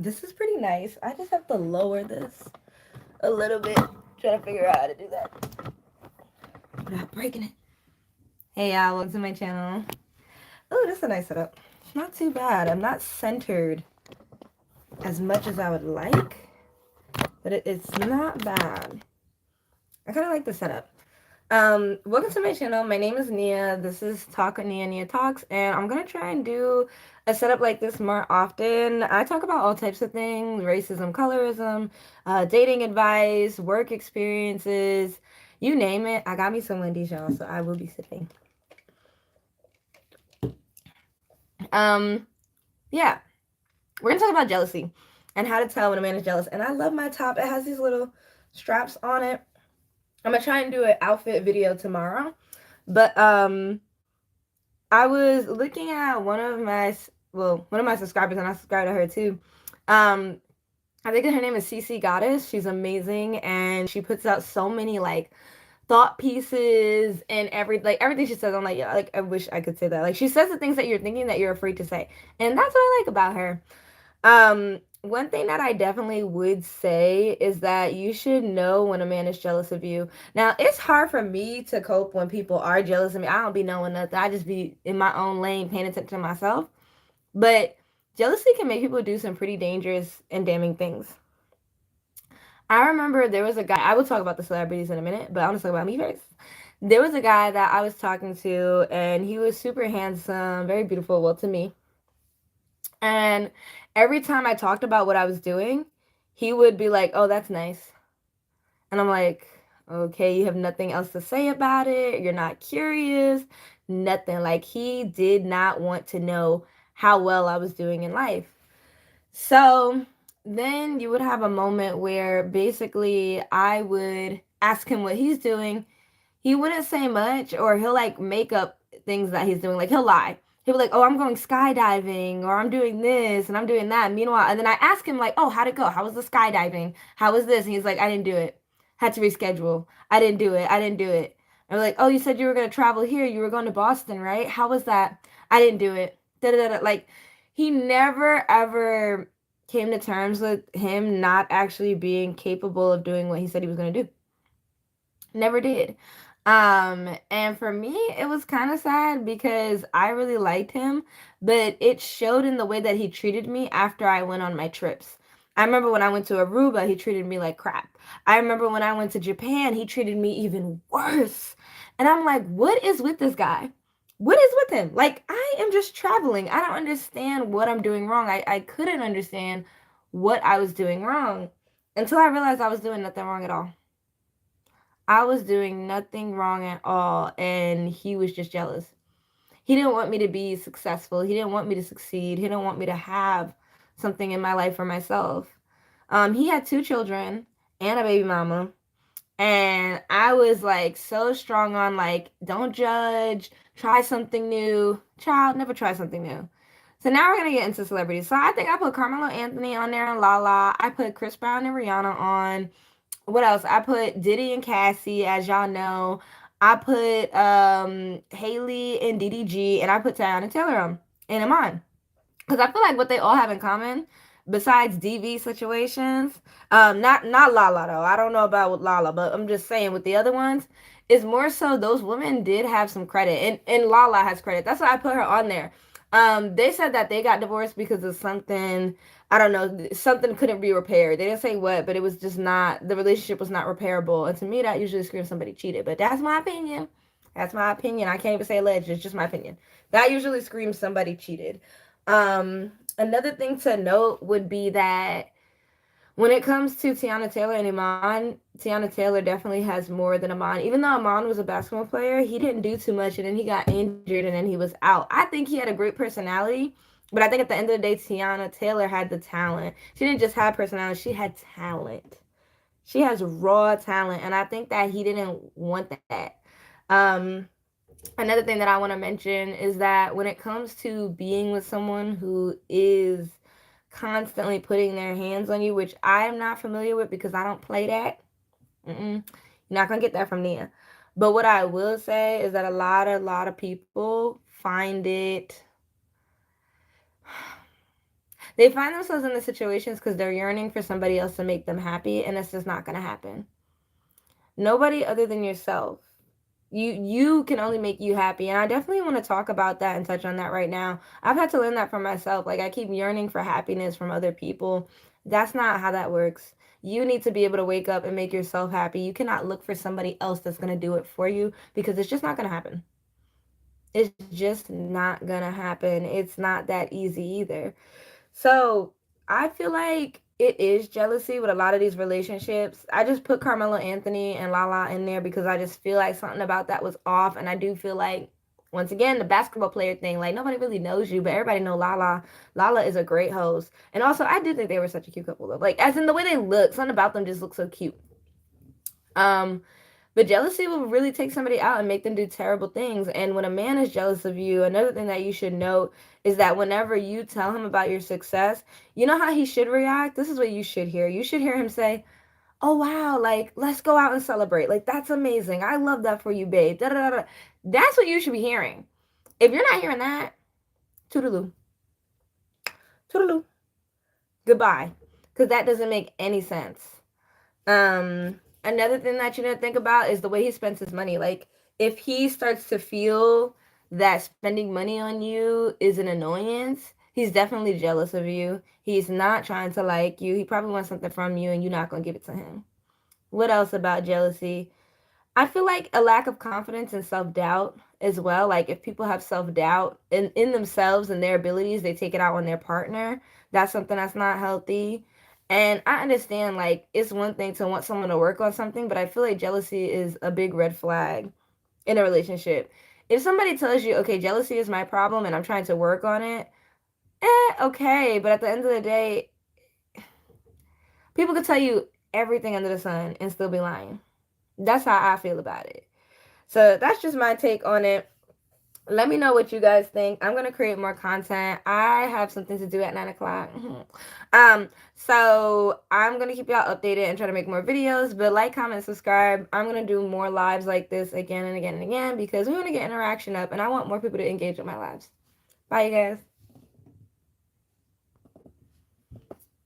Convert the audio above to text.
This is pretty nice. I just have to lower this a little bit. Trying to figure out how to do that without breaking it. Hey y'all, welcome to my channel. Oh, this is a nice setup. It's not too bad. I'm not centered as much as I would like, but it's not bad. I kind of like the setup. Welcome to my channel. My name is Nia. This is Talk with Nia, Nia Talks, and I'm gonna try and do a setup like this more often. I talk about all types of things: racism, colorism, dating advice, work experiences, you name it. I got me some Wendy's, y'all, so I will be sipping. Um, yeah, we're gonna talk about jealousy and how to tell when a man is jealous. And I love my top. It has these little straps on it. I'm gonna try and do an outfit video tomorrow. But I was looking at one of my subscribers, and I subscribe to her too. Um, I think her name is CC Goddess. She's amazing, and she puts out so many like thought pieces and everything she says. I'm like, yeah, like I wish I could say that. Like she says the things that you're thinking that you're afraid to say, and that's what I like about her. One thing that I definitely would say is that you should know when a man is jealous of you. Now, it's hard for me to cope when people are jealous of me. I don't be knowing nothing. I just be in my own lane paying attention to myself. But jealousy can make people do some pretty dangerous and damning things. I remember there was a guy, I will talk about the celebrities in a minute, but I'm gonna talk about me first. There was a guy that I was talking to, and he was super handsome, very beautiful, well, to me. And every time I talked about what I was doing, he would be like, "Oh, that's nice." And I'm like, "Okay, you have nothing else to say about it. You're not curious, nothing." Like he did not want to know how well I was doing in life. So then you would have a moment where basically I would ask him what he's doing. He wouldn't say much, or he'll like make up things that he's doing. Like he'll lie. He'll be like, "Oh, I'm going skydiving," or "I'm doing this and I'm doing that." Meanwhile, and then I ask him like, "Oh, how'd it go? How was the skydiving? How was this?" And he's like, "I didn't do it. Had to reschedule. I didn't do it. I didn't do it." And we're like, "Oh, you said you were gonna travel here. You were going to Boston, right? How was that?" "I didn't do it." Da da da. Like he never ever came to terms with him not actually being capable of doing what he said he was gonna do. Never did. And for me, it was kind of sad because I really liked him, but it showed in the way that he treated me after I went on my trips. I remember when I went to Aruba, he treated me like crap. I remember when I went to Japan, he treated me even worse. And I'm like, what is with this guy? What is with him? Like, I am just traveling. I don't understand what I'm doing wrong. I couldn't understand what I was doing wrong until I realized I was doing nothing wrong at all. I was doing nothing wrong at all, and he was just jealous. He didn't want me to be successful. He didn't want me to succeed. He didn't want me to have something in my life for myself. He had two children and a baby mama, and I was like so strong on like don't judge, try something new. Child, never try something new. So now we're gonna get into celebrities. So I think I put Carmelo Anthony on there and Lala. I put Chris Brown and Rihanna on. What else? I put Diddy and Cassie, as y'all know. I put Haley and DDG, and I put Tiana Taylor on and Iman. Because I feel like what they all have in common, besides DV situations, not Lala though. I don't know about with Lala, but I'm just saying with the other ones, is more so those women did have some credit, and Lala has credit. That's why I put her on there. They said that they got divorced because of something. I don't know, something couldn't be repaired. They didn't say what, but it was just not, the relationship was not repairable. And to me, that usually screams somebody cheated. But that's my opinion. That's my opinion. I can't even say alleged. It's just my opinion. That usually screams somebody cheated. Another thing to note would be that when it comes to Tiana Taylor and Iman, Tiana Taylor definitely has more than Iman. Even though Iman was a basketball player, he didn't do too much, and then he got injured, and then he was out. I think he had a great personality, but I think at the end of the day, Tiana Taylor had the talent. She didn't just have personality; she had talent. She has raw talent, and I think that he didn't want that. Um, Another thing that I want to mention is that when it comes to being with someone who is constantly putting their hands on you, which I am not familiar with because I don't play that. You're not gonna get that from Nia. But what I will say is that a lot of people find it. They find themselves in the situations because they're yearning for somebody else to make them happy, and it's just not going to happen. Nobody other than yourself. You can only make you happy, and I definitely want to talk about that and touch on that right now. I've had to learn that for myself. Like, I keep yearning for happiness from other people. That's not how that works. You need to be able to wake up and make yourself happy. You cannot look for somebody else that's going to do it for you, because it's just not going to happen. It's just not going to happen. It's not that easy either. So I feel like it is jealousy with a lot of these relationships. I just put Carmelo Anthony and Lala in there because I just feel like something about that was off. And I do feel like, once again, the basketball player thing, like, nobody really knows you, but everybody know Lala. Lala is a great host. And also, I do think they were such a cute couple, though. Like, as in the way they look, something about them just looks so cute. But jealousy will really take somebody out and make them do terrible things. And when a man is jealous of you, another thing that you should note is that whenever you tell him about your success, you know how he should react? This is what you should hear. You should hear him say, "Oh, wow, like, let's go out and celebrate. Like, that's amazing. I love that for you, babe." Da, da, da, da. That's what you should be hearing. If you're not hearing that, toodaloo. Toodaloo. Goodbye. Because that doesn't make any sense. Another thing that you need to think about is the way he spends his money. Like, if he starts to feel that spending money on you is an annoyance, he's definitely jealous of you. He's not trying to like you. He probably wants something from you and you're not going to give it to him. What else about jealousy? I feel like a lack of confidence and self-doubt as well. Like, if people have self-doubt in themselves and their abilities, they take it out on their partner. That's something that's not healthy. And I understand, like, it's one thing to want someone to work on something, but I feel like jealousy is a big red flag in a relationship. If somebody tells you, okay, jealousy is my problem and I'm trying to work on it, okay. But at the end of the day, people could tell you everything under the sun and still be lying. That's how I feel about it. So that's just my take on it. Let me know what you guys think. I'm gonna create more content. I have something to do at 9 o'clock. So I'm gonna keep y'all updated and try to make more videos. But like, comment, subscribe. I'm gonna do more lives like this again and again and again because we want to get interaction up, and I want more people to engage with my lives. Bye, you guys.